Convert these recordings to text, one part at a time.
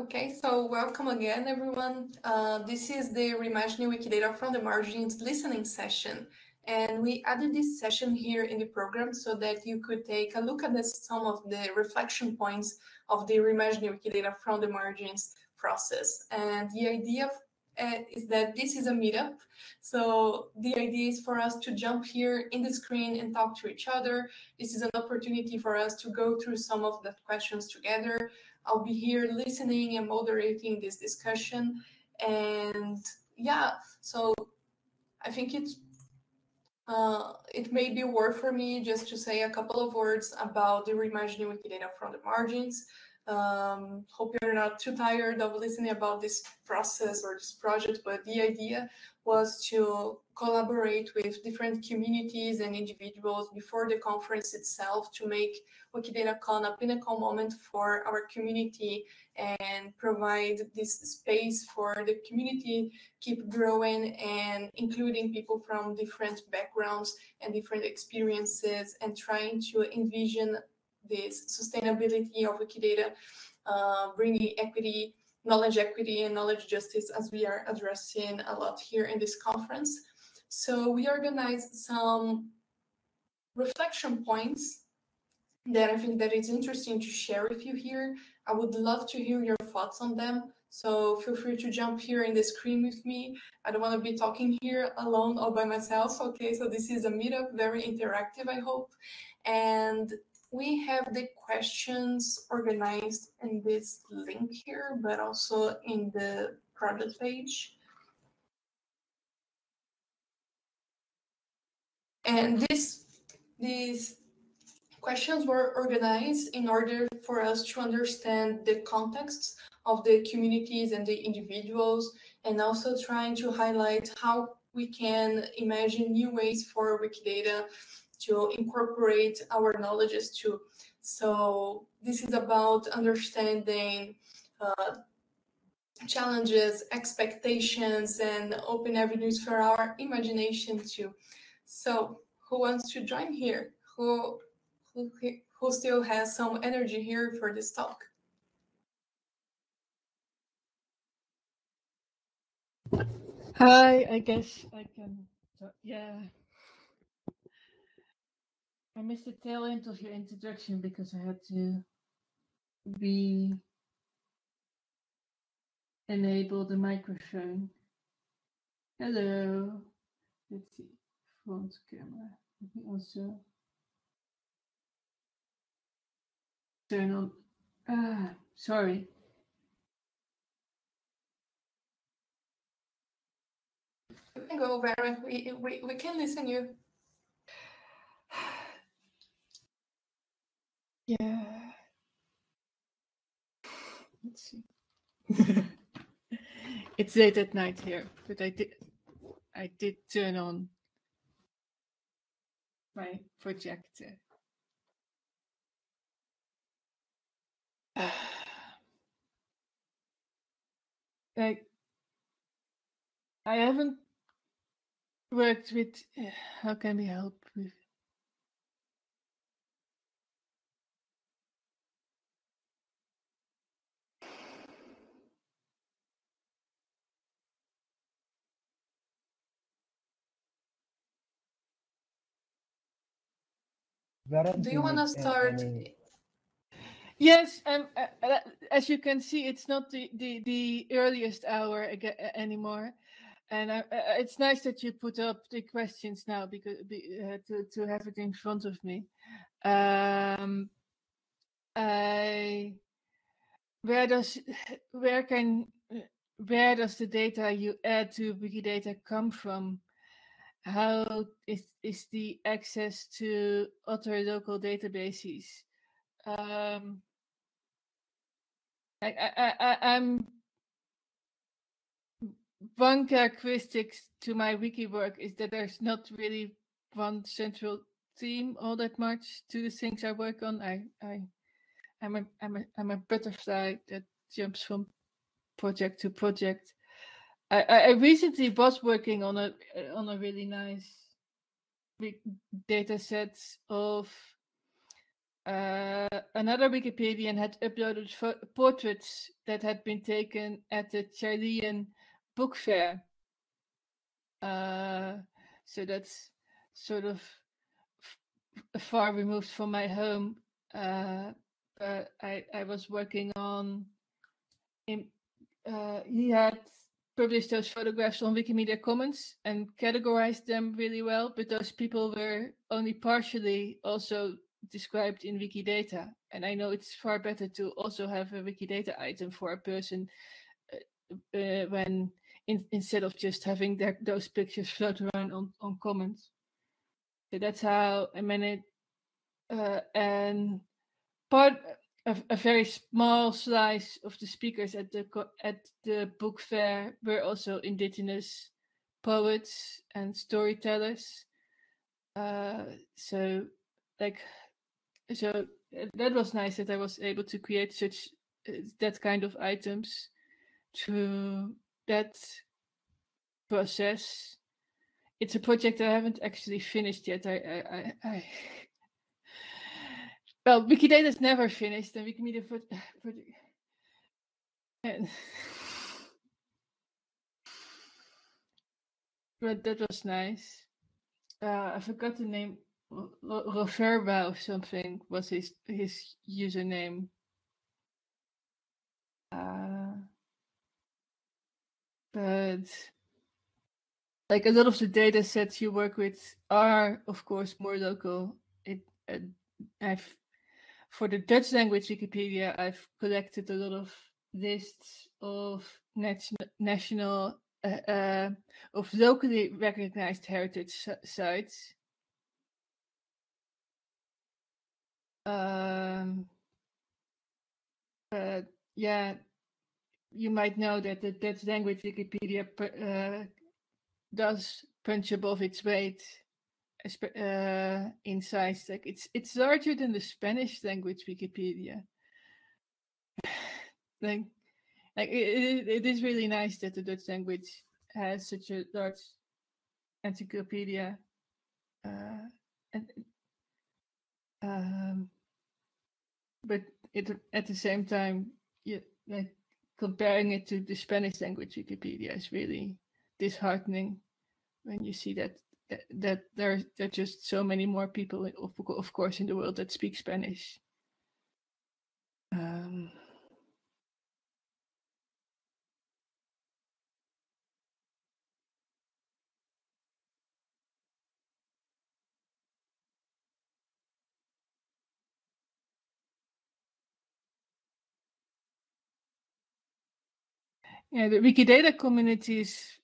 Okay, so welcome again, everyone. This is the Reimagining Wikidata from the Margins listening session. And we added this session here in the program so that you could take a look at some of the reflection points of the Reimagining Wikidata from the Margins process. And the idea is that this is a meetup. So the idea is for us to jump here in the screen and talk to each other. This is an opportunity for us to go through some of the questions together. I'll be here listening and moderating this discussion. And yeah, so I think it may be worth for me just to say a couple of words about the Reimagining Wikidata from the Margins. Hope you're not too tired of listening about this process or this project, but the idea was to collaborate with different communities and individuals before the conference itself to make WikidataCon a pinnacle moment for our community and provide this space for the community keep growing and including people from different backgrounds and different experiences and trying to envision this sustainability of Wikidata, bringing equity, knowledge equity, and knowledge justice as we are addressing a lot here in this conference. So we organized some reflection points that I think that it's interesting to share with you here. I would love to hear your thoughts on them. So feel free to jump here in the screen with me. I don't want to be talking here alone or by myself. Okay, so this is a meetup, very interactive, I hope. And we have the questions organized in this link here, but also in the project page. And these questions were organized in order for us to understand the context of the communities and the individuals, and also trying to highlight how we can imagine new ways for Wikidata to incorporate our knowledges too. So this is about understanding challenges, expectations, and open avenues for our imagination too. So who wants to join here? Who still has some energy here for this talk? Hi, I guess I can. Yeah. I missed the tail end of your introduction because I had to enable the microphone. Hello. Let's see. Front camera. Let me also turn on. Sorry. You can go, Vera. We can listen to you. Yeah. Let's see. It's late at night here, but I did turn on my projector. Like, I haven't worked with. How can we help with? Do you want to start? Yes, as you can see, it's not the earliest hour anymore, and it's nice that you put up the questions now because to have it in front of me. Where does the data you add to Wikidata come from? How is the access to other local databases? I'm one characteristic to my wiki work is that there's not really one central theme all that much to the things I work on. I'm a butterfly that jumps from project to project. I recently was working on a really nice big data set of another Wikipedian had uploaded portraits that had been taken at the Chilean book fair. So that's sort of far removed from my home. I was working on. He had published those photographs on Wikimedia Commons and categorized them really well, but those people were only partially also described in Wikidata. And I know it's far better to also have a Wikidata item for a person when instead of just having those pictures float around on Commons. So that's how I managed. And part a very small slice of the speakers at the book fair were also indigenous poets and storytellers. So that was nice that I was able to create such that kind of items through that process. It's a project I haven't actually finished yet. Well, Wikidata is never finished, and Wikimedia project. But that was nice. I forgot the name. Roverba or something was his username. But like a lot of the data sets you work with are, of course, more local. For the Dutch language Wikipedia, I've collected a lot of lists of national of locally recognized heritage sites. Yeah, you might know that the Dutch language Wikipedia does punch above its weight in size. Like it's larger than the Spanish language Wikipedia. like it is really nice that the Dutch language has such a large encyclopedia. But at the same time, like comparing it to the Spanish language Wikipedia is really disheartening when you see that there are just so many more people, of course, in the world that speak Spanish. Yeah, the Wikidata community is,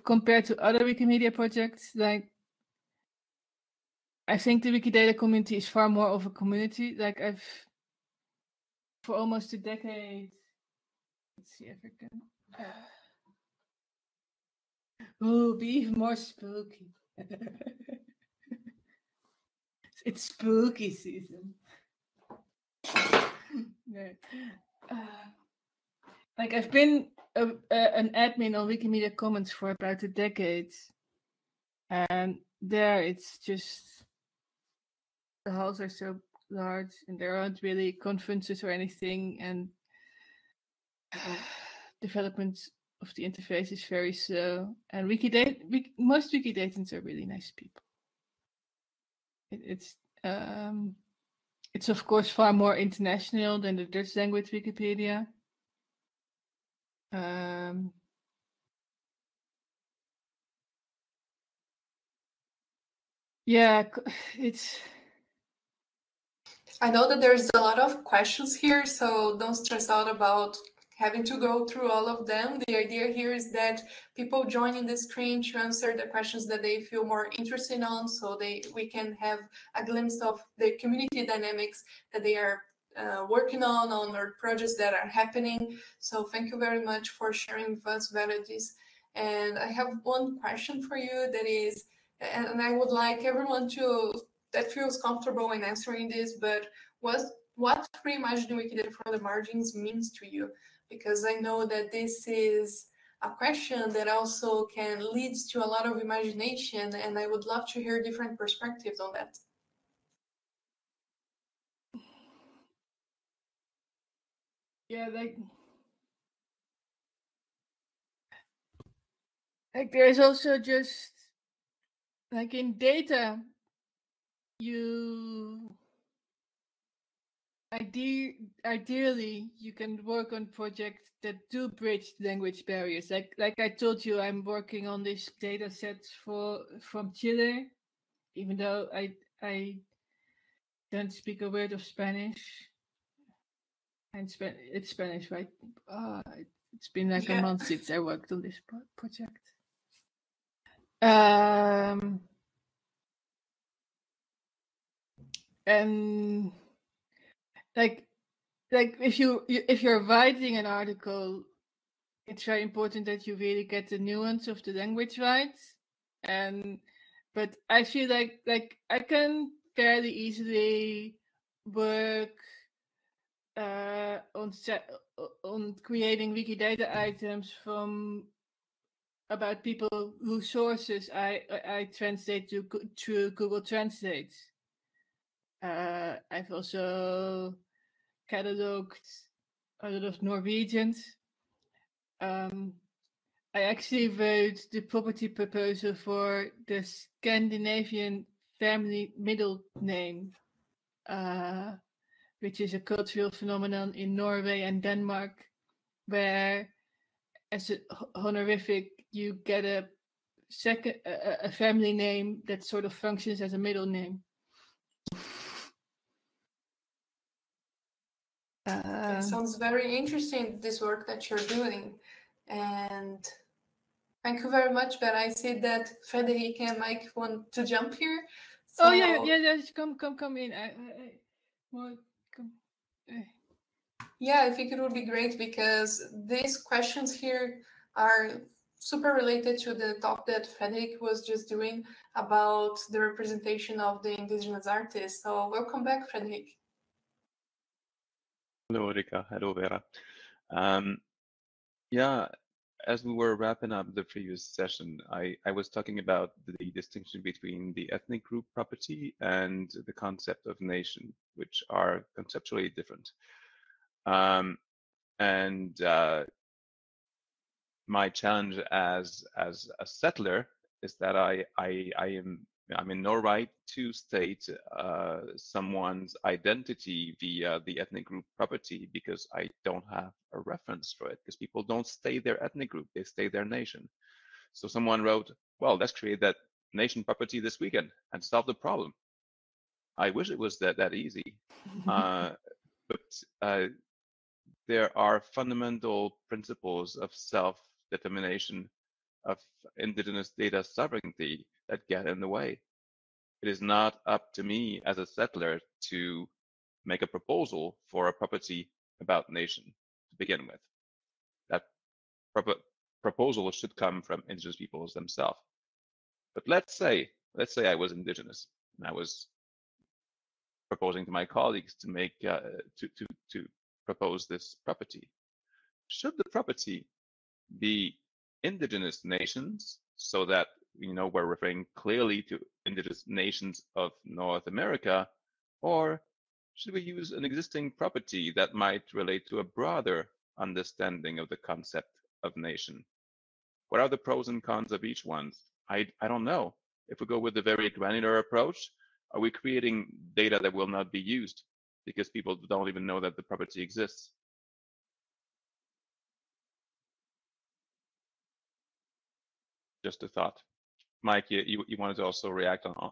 compared to other Wikimedia projects, like I think the Wikidata community is far more of a community. Like for almost a decade. Let's see if I can. Oh, be even more spooky. It's spooky season. Like I've been an admin on Wikimedia Commons for about a decade, and there it's just the halls are so large, and there aren't really conferences or anything, and development of the interface is very slow. And most Wikidatans are really nice people. It's of course far more international than the Dutch language Wikipedia. Yeah, it's. I know that there's a lot of questions here, so don't stress out about having to go through all of them. The idea here is that people join in the screen to answer the questions that they feel more interested on, so we can have a glimpse of the community dynamics that they are working on or projects that are happening. So thank you very much for sharing with us, Valdis. And I have one question for you that is, and I would like everyone that feels comfortable in answering this, but what reimagining Wikidata from the margins means to you? Because I know that this is a question that also can lead to a lot of imagination, and I would love to hear different perspectives on that. yeah, like there's also just like in data, you ideally you can work on projects that do bridge language barriers. Like I told you, I'm working on this data sets from Chile, even though I don't speak a word of Spanish. And it's Spanish, right? It's been like a month since I worked on this project. And like if you're writing an article, it's very important that you really get the nuance of the language right. But I feel like I can fairly easily work on creating Wikidata items from about people whose sources I translate through Google Translate. I've also cataloged a lot of Norwegians. I actually wrote the property proposal for the Scandinavian family middle name, which is a cultural phenomenon in Norway and Denmark, where as a honorific you get a family name that sort of functions as a middle name. It sounds very interesting, this work that you're doing, and thank you very much. But I see that Frederic and Mike want to jump here. So... Oh yeah, come in. Yeah, I think it would be great because these questions here are super related to the talk that Frederic was just doing about the representation of the indigenous artists. So welcome back, Frederic. Hello, Érica. Hello, Vera. Yeah, as we were wrapping up the previous session, I was talking about the distinction between the ethnic group property and the concept of nation, which are conceptually different. My challenge as a settler is that I'm in no right to state someone's identity via the ethnic group property because I don't have a reference for it, because people don't stay their ethnic group, they stay their nation. So someone wrote, well, let's create that nation property this weekend and solve the problem. I wish it was that easy. But there are fundamental principles of self-determination, of indigenous data sovereignty that get in the way. It is not up to me as a settler to make a proposal for a property about nation to begin with. That proposal should come from indigenous peoples themselves. But let's say I was indigenous and I was proposing to my colleagues to make to propose this property. Should the property be indigenous nations, so that we're referring clearly to indigenous nations of North America, or should we use an existing property that might relate to a broader understanding of the concept of nation? What are the pros and cons of each one? I don't know. If we go with the very granular approach, are we creating data that will not be used because people don't even know that the property exists? Just a thought. Mike, you wanted to also react on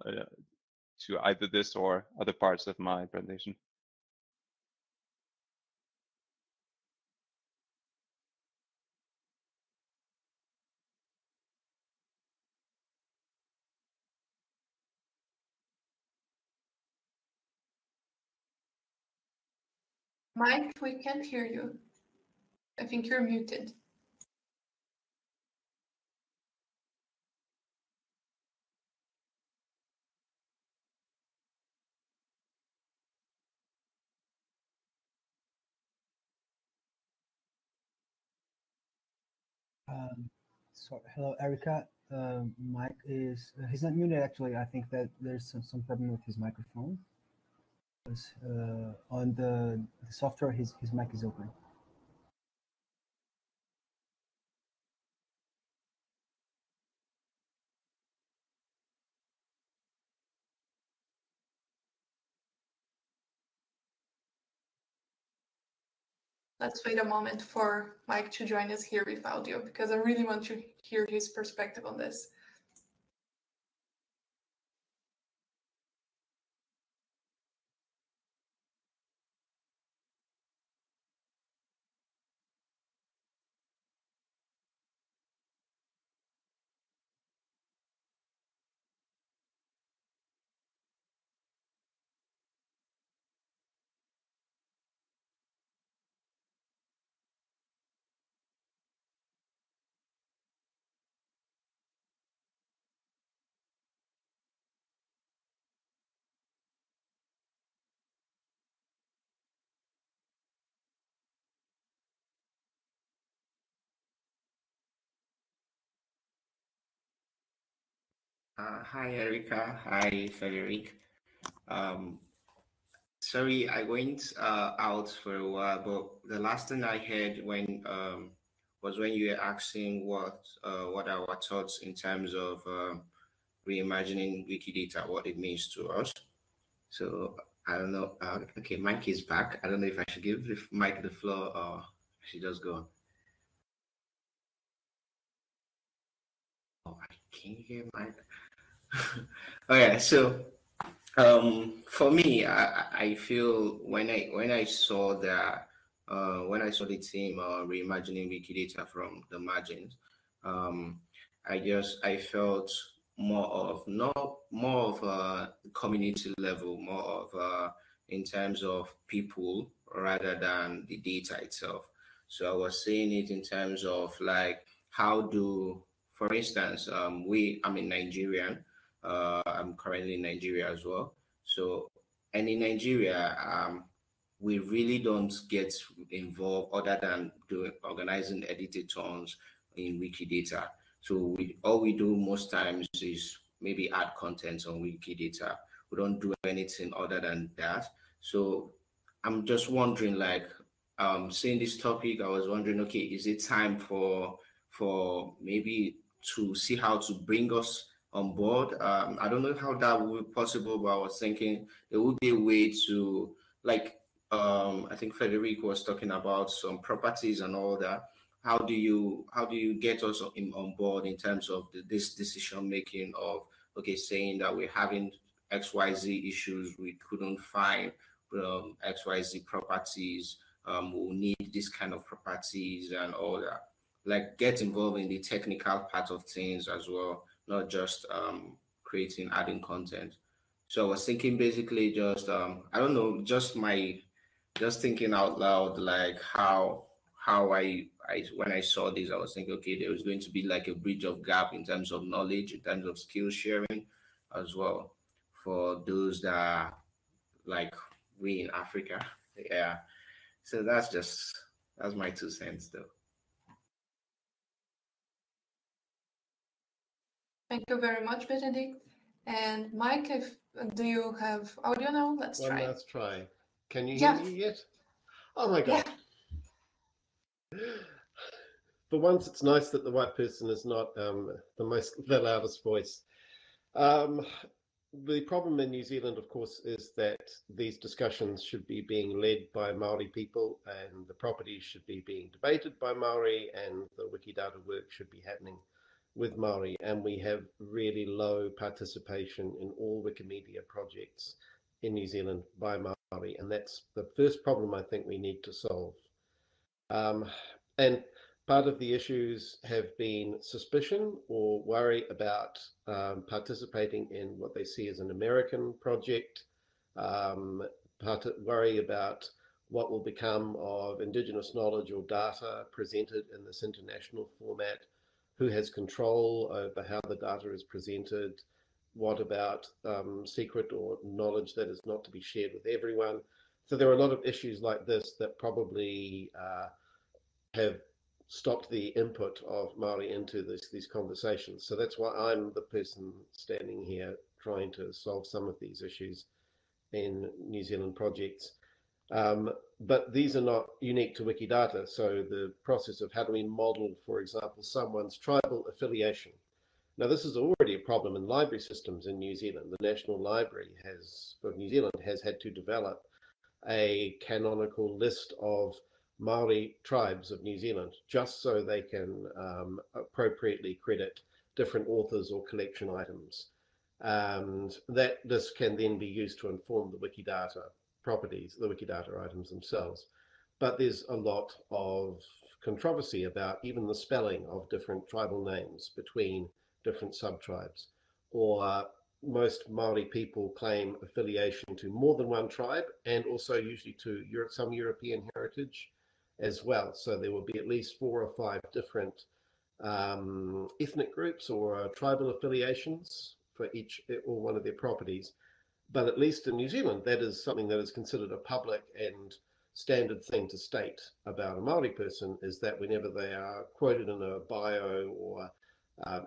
to either this or other parts of my presentation. Mike, we can't hear you. I think you're muted. Sorry, hello, Érica. Mike is he's not muted actually. I think that there's some problem with his microphone. On the software, his mic is open. let's wait a moment for Mike to join us here with audio, because I really want to hear his perspective on this. Hi, Érica. Hi, Frederic. Sorry, I went out for a while, but the last thing I heard was when you were asking what our thoughts in terms of reimagining Wikidata, what it means to us. So I don't know. Okay, Mike is back. I don't know if I should give Mike the floor or I should just go on. Oh, I can't hear Mike. Okay, so for me, I feel when I saw the team reimagining Wikidata from the margins, um, I felt more of a community level, more of in terms of people rather than the data itself. So I was seeing it in terms of like how do, for instance, I'm in Nigerian. I'm currently in Nigeria as well. So, and in Nigeria, we really don't get involved other than doing organizing editathons in Wikidata. So all we do most times is maybe add content on Wikidata. We don't do anything other than that. So I'm just wondering, like, seeing this topic, I was wondering, okay, is it time for maybe to see how to bring us on board? I don't know how that would be possible, but I was thinking there would be a way to, like, I think Frederic was talking about some properties and all that. How do you get us on board in terms of this decision making of, okay, saying that we're having XYZ issues, we couldn't find XYZ properties, we'll need this kind of properties and all that. Like, get involved in the technical part of things as well, not just creating, adding content. So I was thinking basically just I don't know, just thinking out loud, like how I when I saw this, I was thinking, okay, there was going to be like a bridge of gap in terms of knowledge, in terms of skill sharing as well for those that are like we in Africa. Yeah. So that's my 2 cents though. Thank you very much, Benedict. And Mike, do you have audio now? Let's One try. last try. Can you Yeah. hear me yet? Oh my God. Yeah. For once, it's nice that the white person is not the loudest voice. Um, the problem in New Zealand, of course, is that these discussions should be being led by Maori people, and the properties should be being debated by Maori, and the Wikidata work should be happening with Maori. And we have really low participation in all Wikimedia projects in New Zealand by Maori, and that's the first problem I think we need to solve. And part of the issues have been suspicion or worry about participating in what they see as an American project, worry about what will become of Indigenous knowledge or data presented in this international format, who has control over how the data is presented, what about secret or knowledge that is not to be shared with everyone. So there are a lot of issues like this that probably have stopped the input of Maori into these conversations. So that's why I'm the person standing here trying to solve some of these issues in New Zealand projects. But these are not unique to Wikidata. So the process of how do we model, for example, someone's tribal affiliation. Now, this is already a problem in library systems in New Zealand. The National Library of New Zealand has had to develop a canonical list of Maori tribes of New Zealand, just so they can appropriately credit different authors or collection items. And that this can then be used to inform the Wikidata properties, the Wikidata items themselves. But there's a lot of controversy about even the spelling of different tribal names between different sub-tribes, or most Maori people claim affiliation to more than one tribe, and also usually to some European heritage as well. So there will be at least 4 or 5 different ethnic groups or tribal affiliations for each or one of their properties. But at least in New Zealand, that is something that is considered a public and standard thing to state about a Maori person, is that whenever they are quoted in a bio or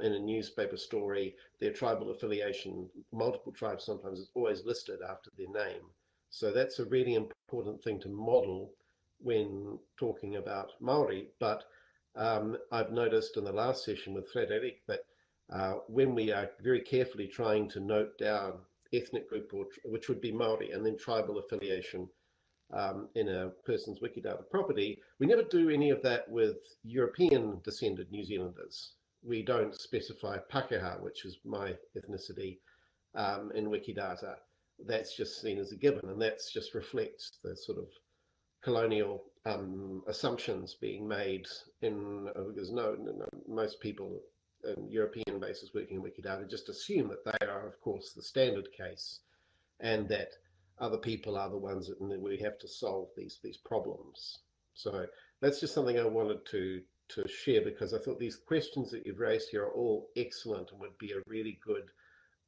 in a newspaper story, their tribal affiliation, multiple tribes sometimes, is always listed after their name. So that's a really important thing to model when talking about Maori. But I've noticed in the last session with Érica that when we are very carefully trying to note down ethnic group, which would be Maori, and then tribal affiliation in a person's Wikidata property, we never do any of that with European descended New Zealanders. We don't specify Pākehā, which is my ethnicity, in Wikidata. That's just seen as a given, and that just reflects the sort of colonial assumptions being made because most people in European basis working in Wikidata just assume that they are, of course, the standard case, and that other people are the ones that we have to solve these problems. So that's just something I wanted to share, because I thought these questions that you've raised here are all excellent and would be a really good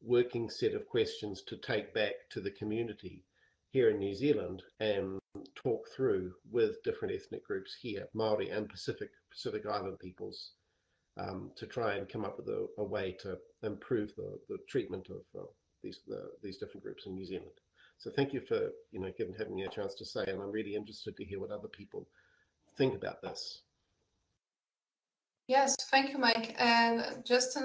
working set of questions to take back to the community here in New Zealand and talk through with different ethnic groups here, Maori and Pacific Island peoples, to try and come up with a way to improve the treatment of these different groups in New Zealand. So thank you for having me a chance to say, and I'm really interested to hear what other people think about this. Yes, thank you, Mike. And just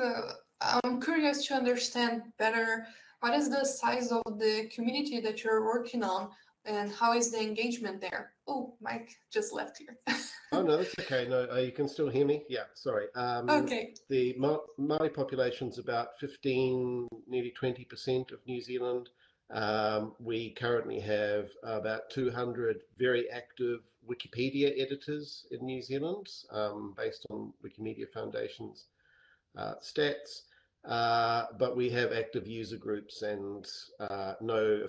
I'm curious to understand better, what is the size of the community that you're working on, and how is the engagement there? Oh, Mike just left here. Oh, no, that's okay. No, you can still hear me? Yeah, sorry. Okay. The Māori population is about 15, nearly 20% of New Zealand. We currently have about 200 very active Wikipedia editors in New Zealand, based on Wikimedia Foundation's stats. But we have active user groups and no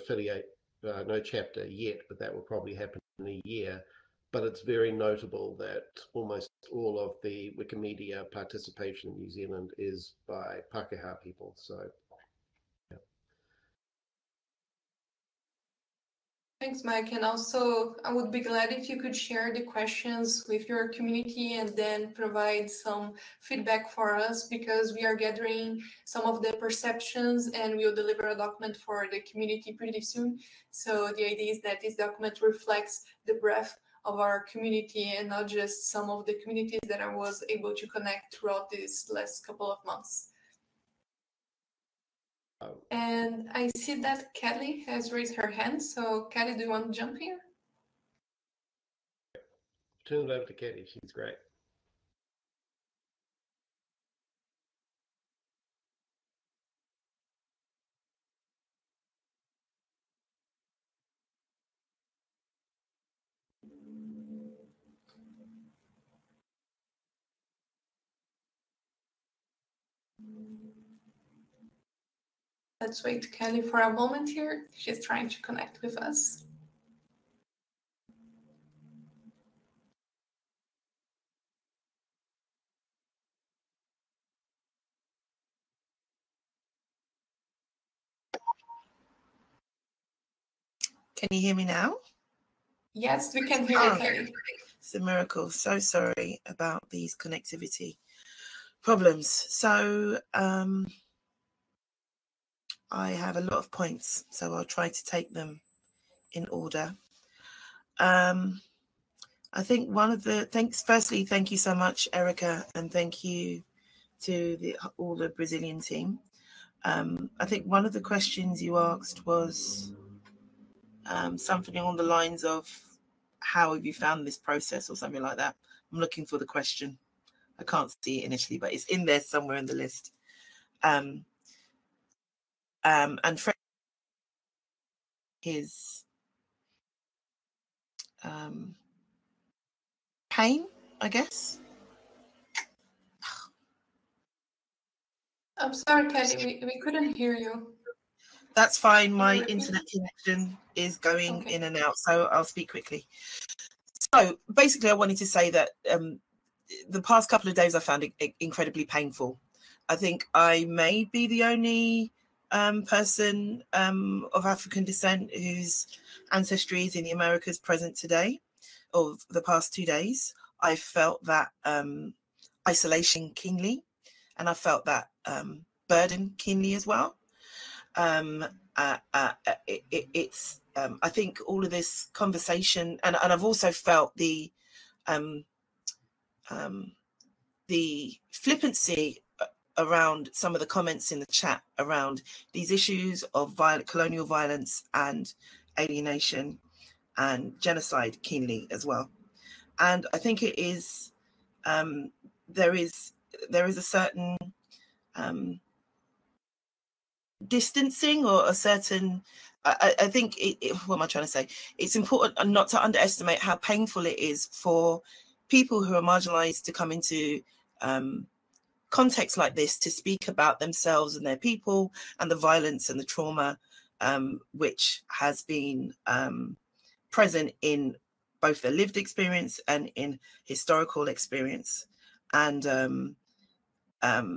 chapter yet, but that will probably happen in a year. But it's very notable that almost all of the Wikimedia participation in New Zealand is by Pākehā people. So, yeah. Thanks, Mike. And also, I would be glad if you could share the questions with your community and then provide some feedback for us, because we are gathering some of the perceptions and we'll deliver a document for the community pretty soon. So the idea is that this document reflects the breadth of our community and not just some of the communities that I was able to connect throughout these last couple of months. And I see that Kelly has raised her hand. So Kelly, do you want to jump here? Turn it over to Kelly. She's great. Let's wait Kelly for a moment here. She's trying to connect with us. Can you hear me now? Yes, we can hear you, Kelly. It's a miracle. So sorry about these connectivity problems. So I have a lot of points, so I'll try to take them in order. I think one of the firstly, thank you so much, Érica, and thank you to all the Brazilian team. I think one of the questions you asked was something along the lines of how have you found this process or something like that. I'm looking for the question. I can't see it initially, but it's in there somewhere in the list. And Fred, his pain, I guess. I'm sorry, Kelly, we couldn't hear you. That's fine. My internet connection is going in and out, so I'll speak quickly. So basically, I wanted to say that the past couple of days I found it incredibly painful. I think I may be the only person of African descent whose ancestry is in the Americas present today, or the past 2 days. I felt that isolation keenly, and I felt that burden keenly as well. It's I think all of this conversation, and I've also felt the flippancy around some of the comments in the chat around these issues of colonial violence and alienation and genocide keenly as well. And I think it is there is a certain distancing or a certain I think what am I trying to say? It's important not to underestimate how painful it is for people who are marginalized to come into contexts like this to speak about themselves and their people and the violence and the trauma which has been present in both their lived experience and in historical experience. And I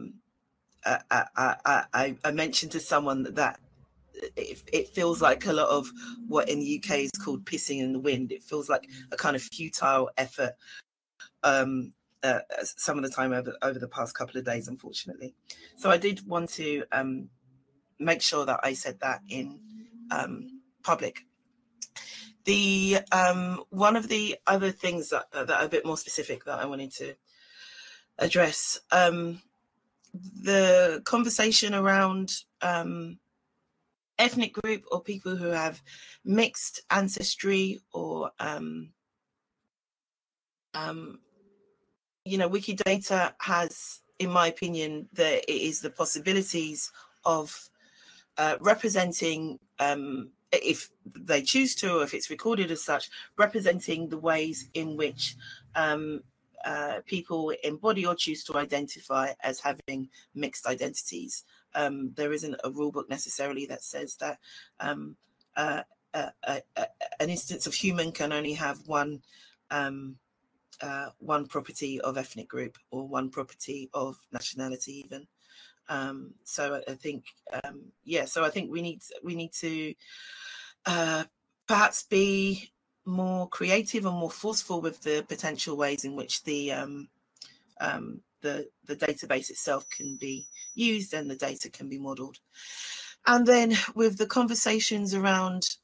mentioned to someone that it feels like a lot of what in the UK is called pissing in the wind. It feels like a kind of futile effort some of the time over the past couple of days, unfortunately. So I did want to make sure that I said that in public. The one of the other things that are a bit more specific that I wanted to address, the conversation around ethnic group or people who have mixed ancestry, or you know, Wikidata has, in my opinion, it is the possibilities of representing, if they choose to, or if it's recorded as such, representing the ways in which people embody or choose to identify as having mixed identities. There isn't a rule book necessarily that says that an instance of human can only have one property of ethnic group or one property of nationality even. So I think, so I think we need to perhaps be more creative and more forceful with the potential ways in which the database itself can be used and the data can be modeled. And then with the conversations around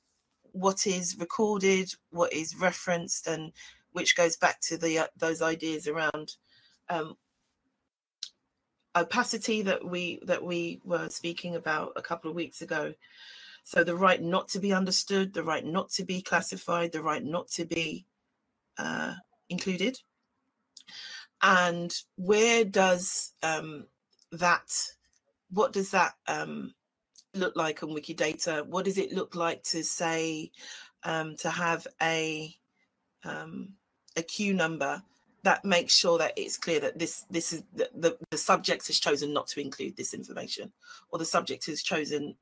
what is recorded, what is referenced, and which goes back to those ideas around opacity that we were speaking about a couple of weeks ago. So the right not to be understood, the right not to be classified, the right not to be included. And where does what does that look like on Wikidata? What does it look like to say, to have a queue number that makes sure that it's clear that this is the subject has chosen not to include this information, or the subject has chosen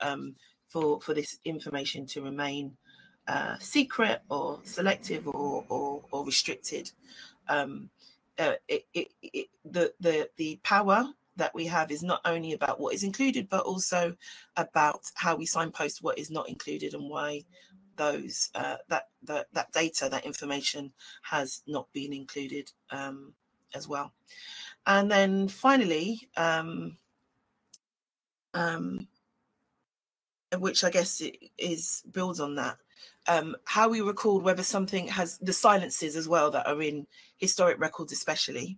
for this information to remain secret or selective or restricted. The power that we have is not only about what is included, but also about how we signpost what is not included and why those that data, that information has not been included as well. And then finally, which I guess builds on that, how we record whether something has the silences as well that are in historic records, especially.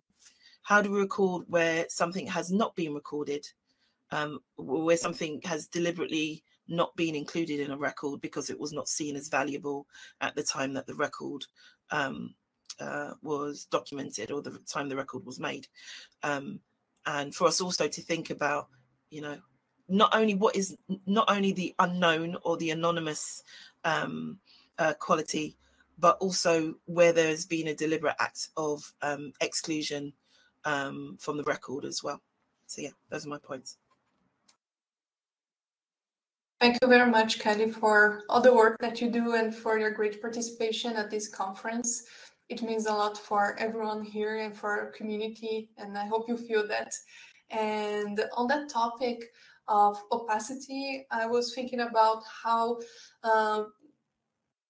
How do we record where something has not been recorded, where something has deliberately not been included in a record because it was not seen as valuable at the time that the record was documented, or the time the record was made, and for us also to think about, you know, not only the unknown or the anonymous quality, but also where there's been a deliberate act of exclusion from the record as well. So yeah, those are my points. Thank you very much, Kelly, for all the work that you do and for your great participation at this conference. It means a lot for everyone here and for our community, and I hope you feel that. And on that topic of opacity, I was thinking about how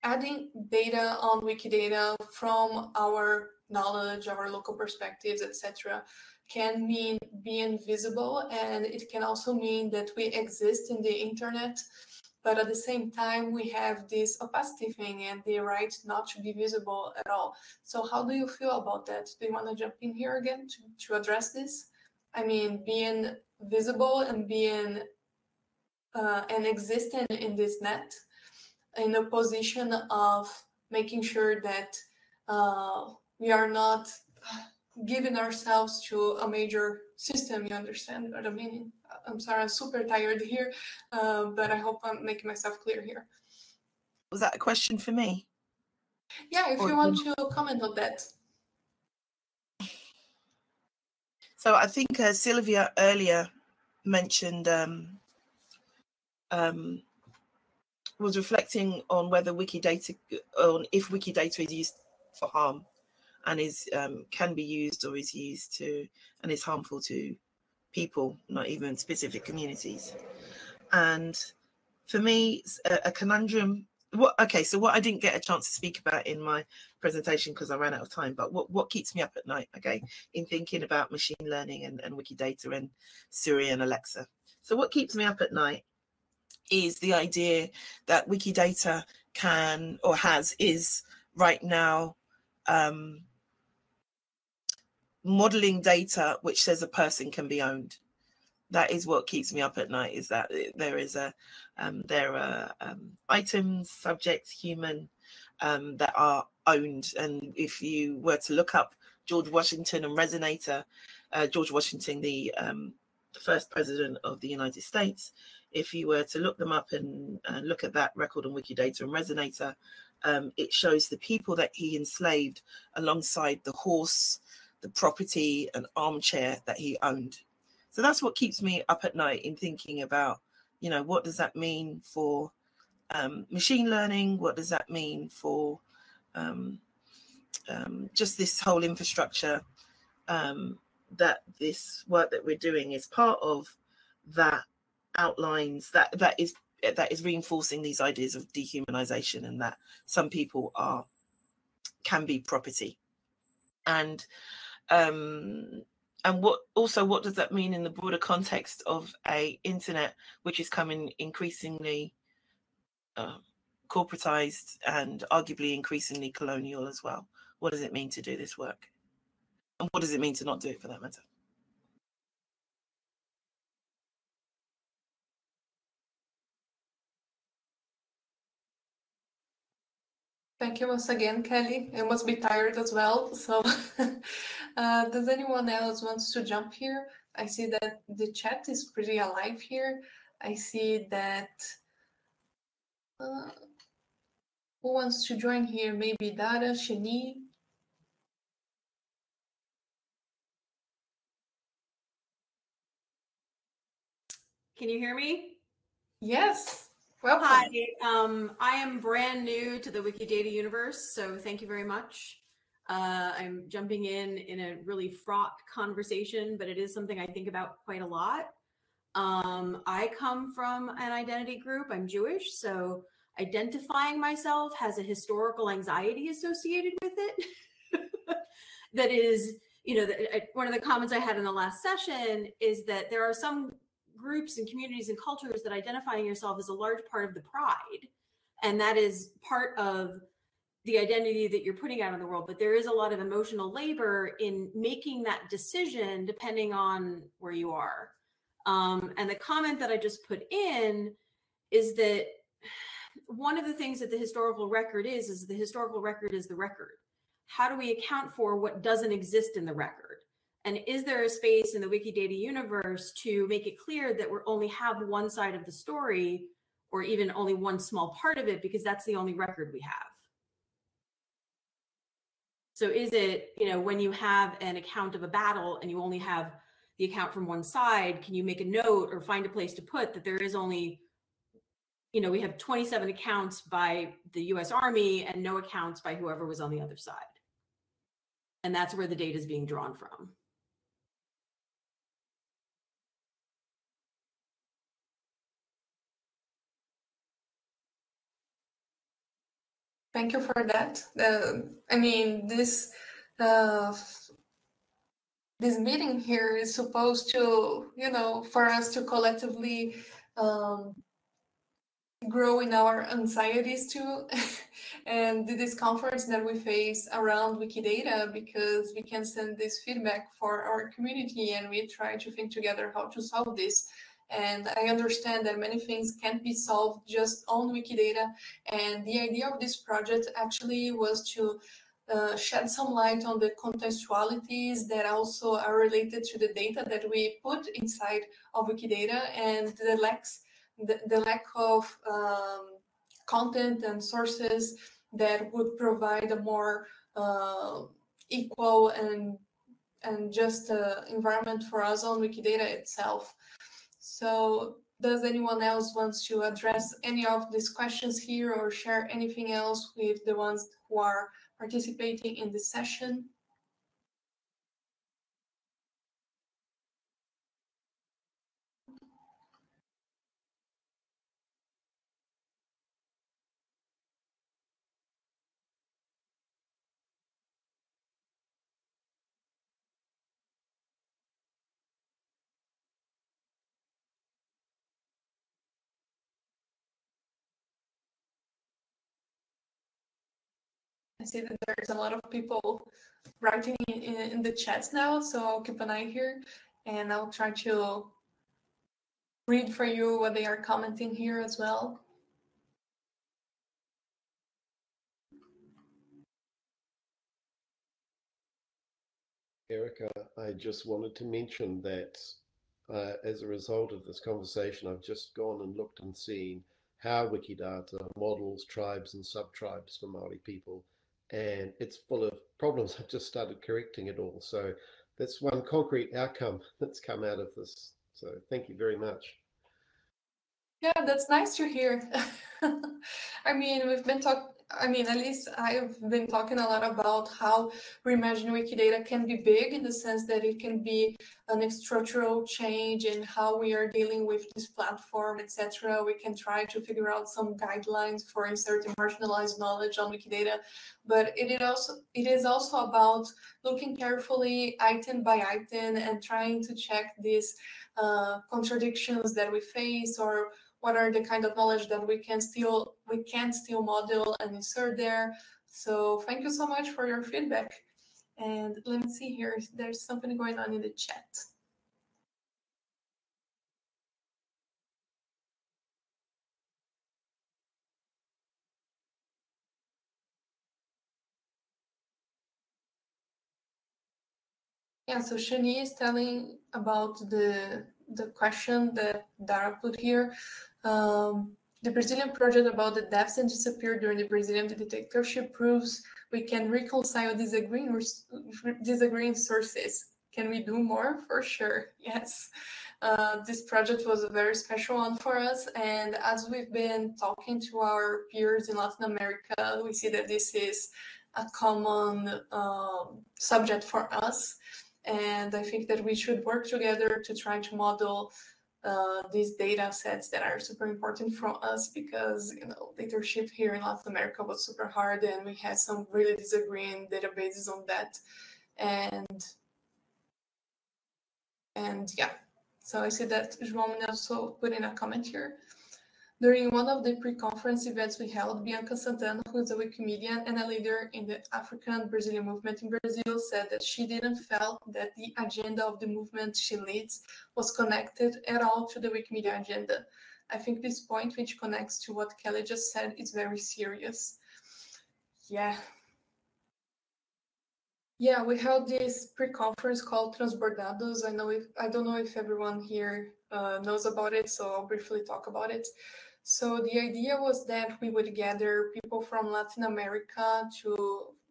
adding data on Wikidata from our knowledge, our local perspectives, etc., can mean being visible, and it can also mean that we exist in the internet, but at the same time we have this opacity thing and the right not to be visible at all. So how do you feel about that? Do you want to jump in here again to address this? I mean, being visible and being and existing in this net in a position of making sure that we are not giving ourselves to a major system. You understand what I mean? I'm sorry, I'm super tired here, but I hope I'm making myself clear here. Was that a question for me? Yeah, if you want to comment on that. So I think Sylvia earlier mentioned was reflecting on whether Wikidata, on if Wikidata is used for harm and is can be used or is used to and is harmful to people, not even specific communities. And for me, a conundrum. So what I didn't get a chance to speak about in my presentation because I ran out of time, but what keeps me up at night, okay, in thinking about machine learning and Wikidata and Siri and Alexa. So what keeps me up at night is the idea that Wikidata can or is right now modeling data which says a person can be owned. That is what keeps me up at night, is that there are items, subjects, human, that are owned. And if you were to look up George Washington and Resonator, George Washington, the first president of the United States, if you were to look them up and look at that record on Wikidata and Resonator, it shows the people that he enslaved alongside the horse, the property, and armchair that he owned. So that's what keeps me up at night in thinking about, you know, what does that mean for machine learning? What does that mean for just this whole infrastructure, that this work that we're doing is part of, that outlines, that is reinforcing these ideas of dehumanization, and that some people can be property. And what does that mean in the broader context of a internet which is coming increasingly corporatized and arguably increasingly colonial as well? What does it mean to do this work? And what does it mean to not do it, for that matter? Thank you once again, Kelly. You must be tired as well. So does anyone else wants to jump here? I see that the chat is pretty alive here. I see that who wants to join here? Maybe Dara, Shani. Can you hear me? Yes. Welcome. Hi, I am brand new to the Wikidata universe, so thank you very much. I'm jumping in a really fraught conversation, but it is something I think about quite a lot. I come from an identity group. I'm Jewish, so identifying myself has a historical anxiety associated with it. That is, you know, one of the comments I had in the last session is that there are some groups and communities and cultures that identifying yourself is a large part of the pride. And that is part of the identity that you're putting out in the world. But there is a lot of emotional labor in making that decision depending on where you are. And the comment that I just put in is that one of the things that the historical record is the historical record is the record. how do we account for what doesn't exist in the record? And is there a space in the Wikidata universe to make it clear that we only have one side of the story, or even only one small part of it, because that's the only record we have? So is it, when you have an account of a battle and you only have the account from one side, can you make a note or find a place to put that there is only, we have 27 accounts by the US Army and no accounts by whoever was on the other side? And that's where the data is being drawn from. Thank you for that. I mean, this meeting here is supposed to, for us to collectively grow in our anxieties too, and the discomforts that we face around Wikidata, because we can send this feedback for our community and we try to think together how to solve this. And I understand that many things can't be solved just on Wikidata. And the idea of this project actually was to shed some light on the contextualities that also are related to the data that we put inside of Wikidata, and the lack of content and sources that would provide a more equal and just environment for us on Wikidata itself. So does anyone else want to address any of these questions here or share anything else with the ones who are participating in this session? I see that there's a lot of people writing in the chats now, so I'll keep an eye here and I'll try to read for you what they are commenting here as well. Érica, I just wanted to mention that as a result of this conversation, I've just gone and looked and seen how Wikidata models tribes and sub-tribes for Māori people, and it's full of problems. I've just started correcting it all. So that's one concrete outcome that's come out of this. So thank you very much. Yeah, that's nice to hear. I mean, at least I've been talking a lot about how Reimagining Wikidata can be big, in the sense that it can be an structural change in how we are dealing with this platform, etc. We can try to figure out some guidelines for inserting marginalized knowledge on Wikidata, but it is also about looking carefully item by item and trying to check these contradictions that we face, or what are the kind of knowledge that we can still model and insert there. So thank you so much for your feedback. And let me see here, there's something going on in the chat. Yeah, so Shani is telling about the question that Dara put here. The Brazilian project about the deaths and disappeared during the Brazilian dictatorship proves we can reconcile disagreeing sources. Can we do more? For sure, yes. This project was a very special one for us, and as we've been talking to our peers in Latin America, we see that this is a common subject for us. And I think that we should work together to try to model these data sets that are super important for us, because leadership here in Latin America was super hard, and we had some really disagreeing databases on that. And yeah, so I see that João also put in a comment here. During one of the pre-conference events we held, Bianca Santana, who is a Wikimedian and a leader in the African Brazilian movement in Brazil, said that she didn't feel that the agenda of the movement she leads was connected at all to the Wikimedia agenda. I think this point, which connects to what Kelly just said, is very serious. Yeah. Yeah, we held this pre-conference called Transbordados. I don't know if everyone here knows about it, so I'll briefly talk about it. So the idea was that we would gather people from Latin America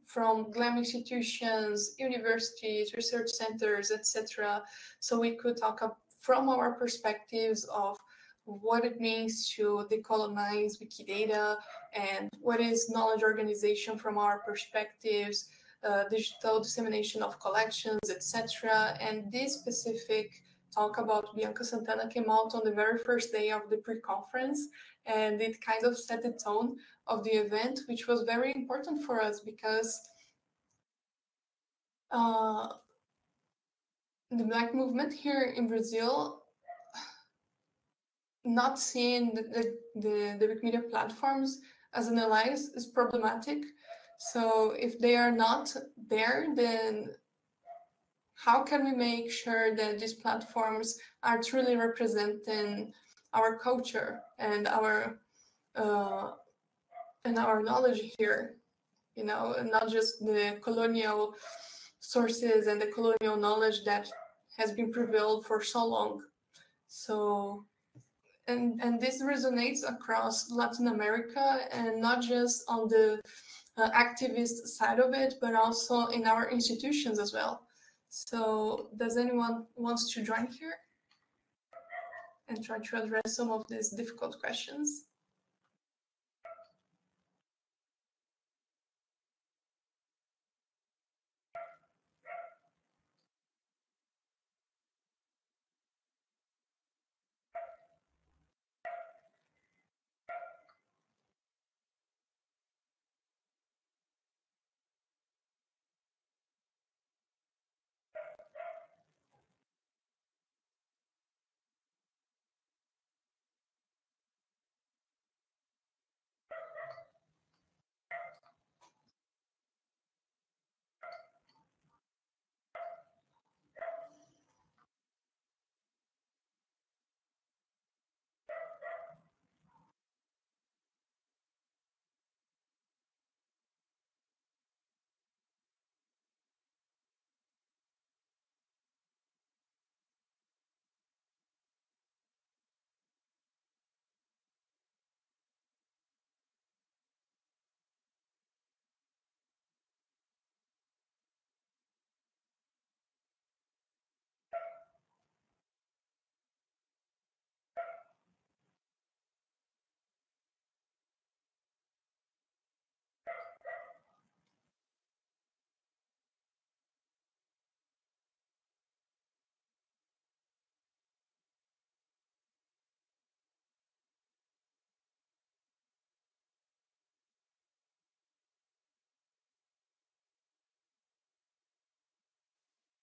from GLAM institutions, universities, research centers, etc. So we could talk from our perspectives of what it means to decolonize Wikidata and what is knowledge organization from our perspectives, digital dissemination of collections, etc. And this specific talk about Bianca Santana came out on the very first day of the pre-conference, and it kind of set the tone of the event, which was very important for us because the Black movement here in Brazil, not seeing the Wikimedia platforms as an alliance is problematic. So if they are not there, then how can we make sure that these platforms are truly representing our culture and our knowledge here, you know, and not just the colonial sources and the colonial knowledge that has been prevailed for so long. So, and this resonates across Latin America, and not just on the activist side of it, but also in our institutions as well. So does anyone wants to join here and try to address some of these difficult questions?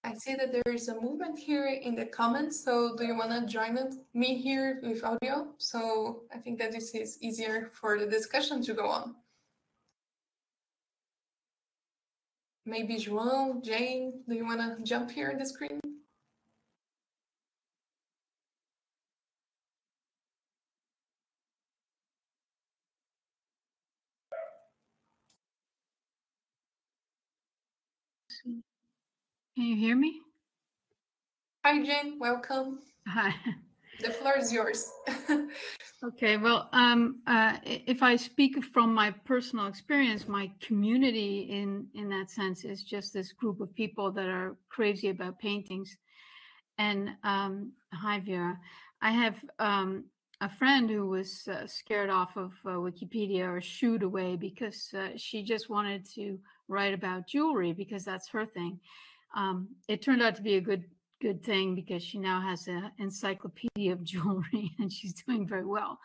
I see that there is a movement here in the comments. So do you want to join me here with audio? So I think that this is easier for the discussion to go on. Maybe João, Jane, do you want to jump here on the screen? Can you hear me? Hi, Jane. Welcome. Hi. The floor is yours. Okay. Well, if I speak from my personal experience, my community in that sense is just this group of people that are crazy about paintings. And hi, Vera. I have a friend who was scared off of Wikipedia or shooed away because she just wanted to write about jewelry because that's her thing. It turned out to be a good thing because she now has an encyclopedia of jewelry and she's doing very well.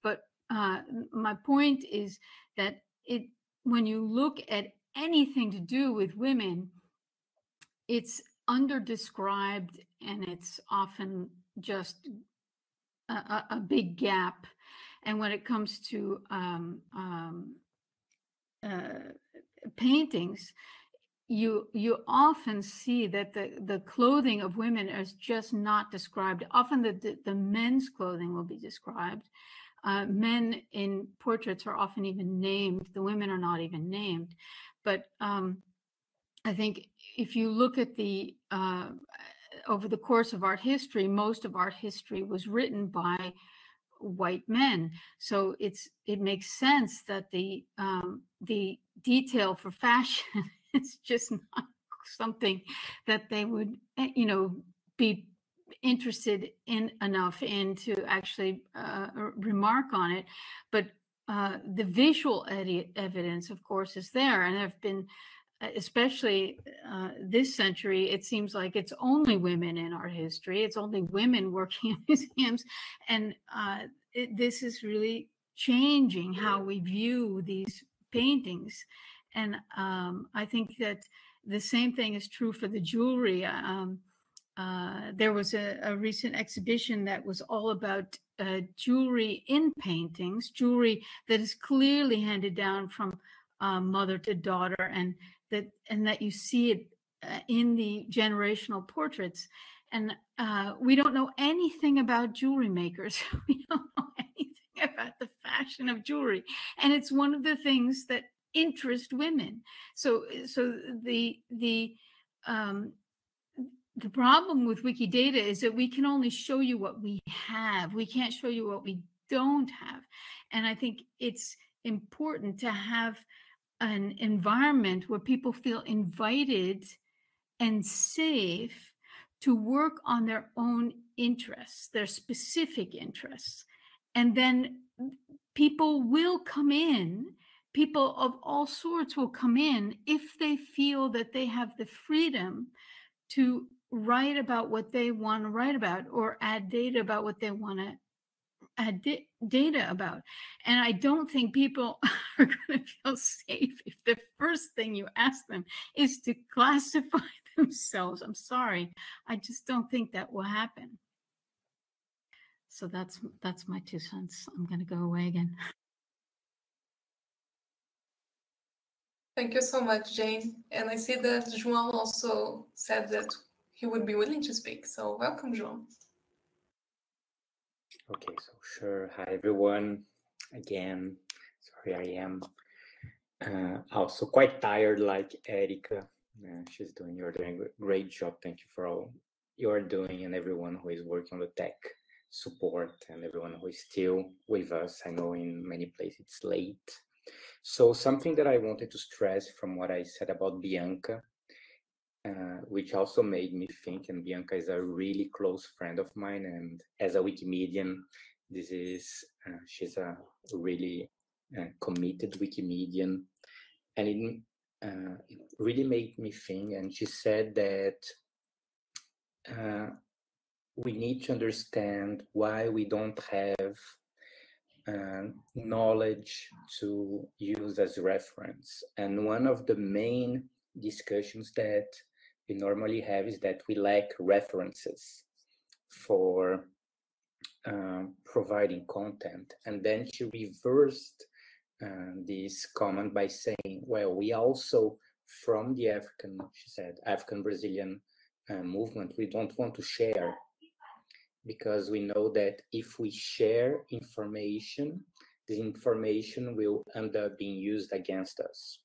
But my point is that when you look at anything to do with women, it's underdescribed and it's often just a big gap. And when it comes to paintings, you often see that the clothing of women is just not described. Often the men's clothing will be described. Men in portraits are often even named. The women are not even named. But I think if you look at the over the course of art history, most of art history was written by white men. So it makes sense that the detail for fashion is just not something that they would, you know, be interested in enough in to actually remark on it. But the visual evidence, of course, is there, and there have been, especially this century, it seems like it's only women in art history. It's only women working in museums. And this is really changing how we view these paintings. And I think that the same thing is true for the jewelry. There was a recent exhibition that was all about jewelry in paintings, jewelry that is clearly handed down from mother to daughter, and that you see it in the generational portraits. And we don't know anything about jewelry makers. We don't know anything about the fashion of jewelry, and it's one of the things that interest women. So the problem with Wikidata is that we can only show you what we have. We can't show you what we don't have. And I think it's important to have an environment where people feel invited and safe to work on their own interests, their specific interests. And then people will come in, people of all sorts will come in if they feel that they have the freedom to write about what they want to write about, or add data about what they want to add data about. And I don't think people are going to feel safe if the first thing you ask them is to classify themselves. I'm sorry, I just don't think that will happen. So that's my 2 cents. I'm going to go away again. Thank you so much, Jane. And I see that João also said that he would be willing to speak. So welcome, João. Okay, so sure. Hi, everyone. Again, sorry, I am also quite tired like Érica. You're doing a great job. Thank you for all you're doing, and everyone who is working on the tech support, and everyone who is still with us. I know in many places it's late. So something that I wanted to stress from what I said about Bianca, which also made me think, and Bianca is a really close friend of mine, and as a Wikimedian, she's a really committed Wikimedian, and it really made me think, and she said that we need to understand why we don't have knowledge to use as reference. And one of the main discussions that we normally have is that we lack references for providing content. And then she reversed this comment by saying, well, we also, from the African Brazilian movement, we don't want to share, because we know that if we share information, the information will end up being used against us.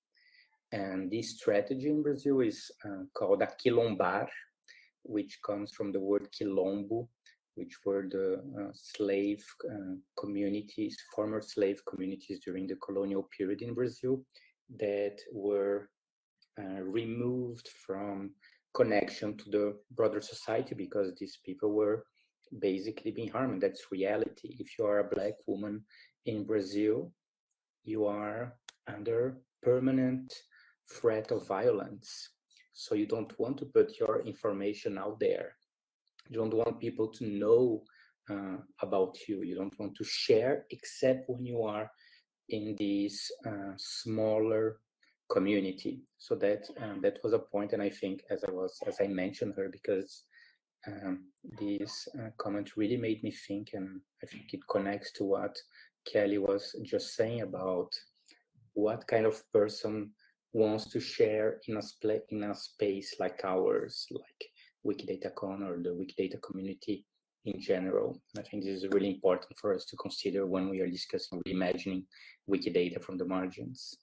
And this strategy in Brazil is called a quilombar, which comes from the word quilombo, which were the slave communities, former slave communities during the colonial period in Brazil, that were removed from connection to the broader society because these people were basically being harmed. That's reality. If you are a Black woman in Brazil, you are under permanent threat of violence. So you don't want to put your information out there. You don't want people to know about you. You don't want to share, except when you are in this smaller community. So that was a point, and I think as I mentioned her, because this comment really made me think, and I think it connects to what Kelly was just saying about what kind of person wants to share in a space like ours, like WikidataCon or the Wikidata community in general. And I think this is really important for us to consider when we are discussing reimagining Wikidata from the margins.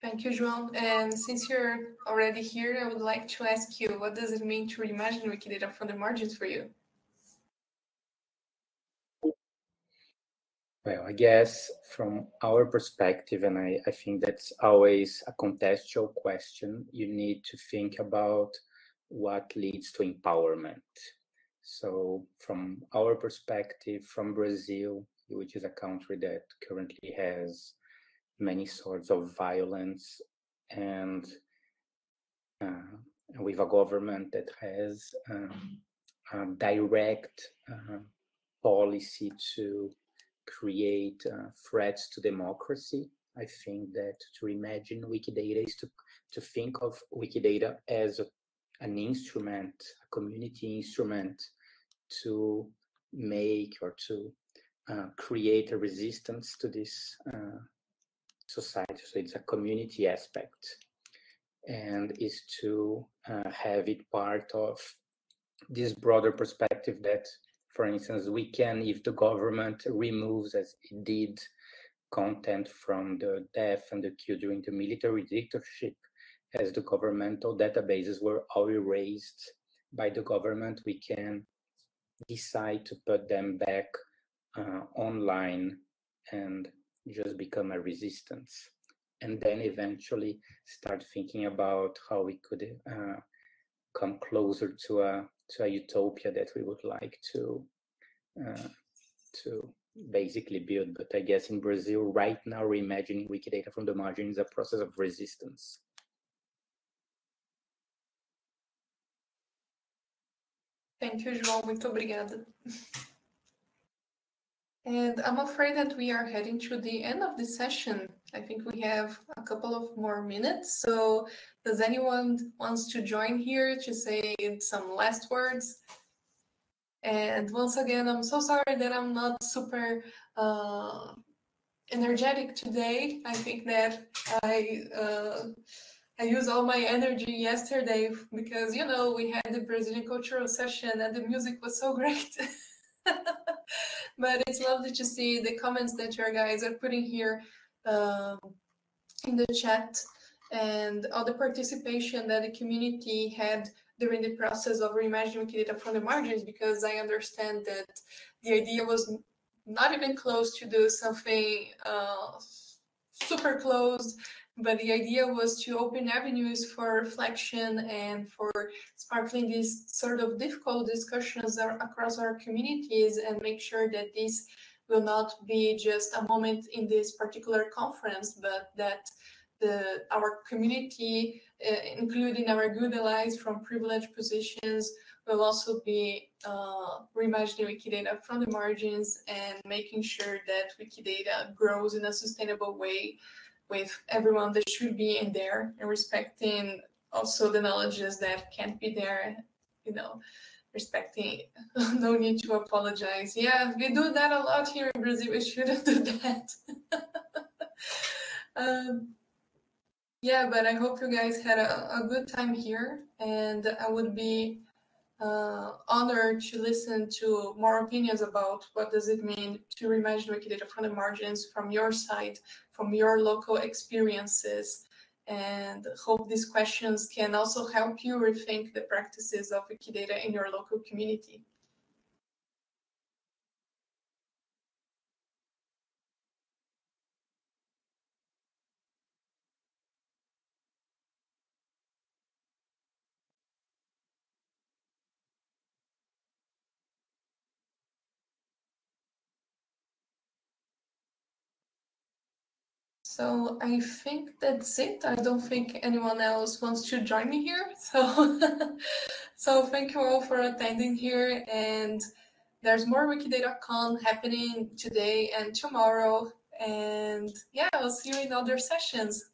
Thank you, João. And since you're already here, I would like to ask you, what does it mean to reimagine Wikidata from the margins for you? Well, I guess from our perspective, and I think that's always a contextual question, you need to think about what leads to empowerment. So from our perspective, from Brazil, which is a country that currently has many sorts of violence and with a government that has a direct policy to create threats to democracy. I think that to reimagine Wikidata is to think of Wikidata as an instrument, a community instrument to make or to create a resistance to this society. So it's a community aspect, and is to have it part of this broader perspective that, for instance, we can, if the government removes, as it did, content from the death and the coup during the military dictatorship, as the governmental databases were all erased by the government, we can decide to put them back online and just become a resistance. And then eventually start thinking about how we could come closer to a utopia that we would like to basically build. But I guess in Brazil right now, reimagining Wikidata from the margin is a process of resistance. Thank you, João. Muito obrigada. And I'm afraid that we are heading to the end of the session. I think we have a couple of more minutes. So does anyone wants to join here to say some last words? And once again, I'm so sorry that I'm not super energetic today. I think that I used all my energy yesterday because, you know, we had the Brazilian cultural session and the music was so great. But it's lovely to see the comments that your guys are putting here in the chat and all the participation that the community had during the process of reimagining Wikidata from the margins, because I understand that the idea was not even close to do something super closed, but the idea was to open avenues for reflection and for sparkling these sort of difficult discussions across our communities and make sure that this will not be just a moment in this particular conference, but that our community, including our good allies from privileged positions, will also be reimagining Wikidata from the margins and making sure that Wikidata grows in a sustainable way with everyone that should be in there, and respecting also the knowledges that can't be there, you know, respecting, no need to apologize. Yeah, we do that a lot here in Brazil, we shouldn't do that. Yeah, but I hope you guys had a good time here, and I would be honored to listen to more opinions about what does it mean to reimagine Wikidata from the margins from your side, from your local experiences, and hope these questions can also help you rethink the practices of Wikidata in your local community. So I think that's it. I don't think anyone else wants to join me here. So thank you all for attending here. And there's more WikidataCon happening today and tomorrow. And yeah, I'll see you in other sessions.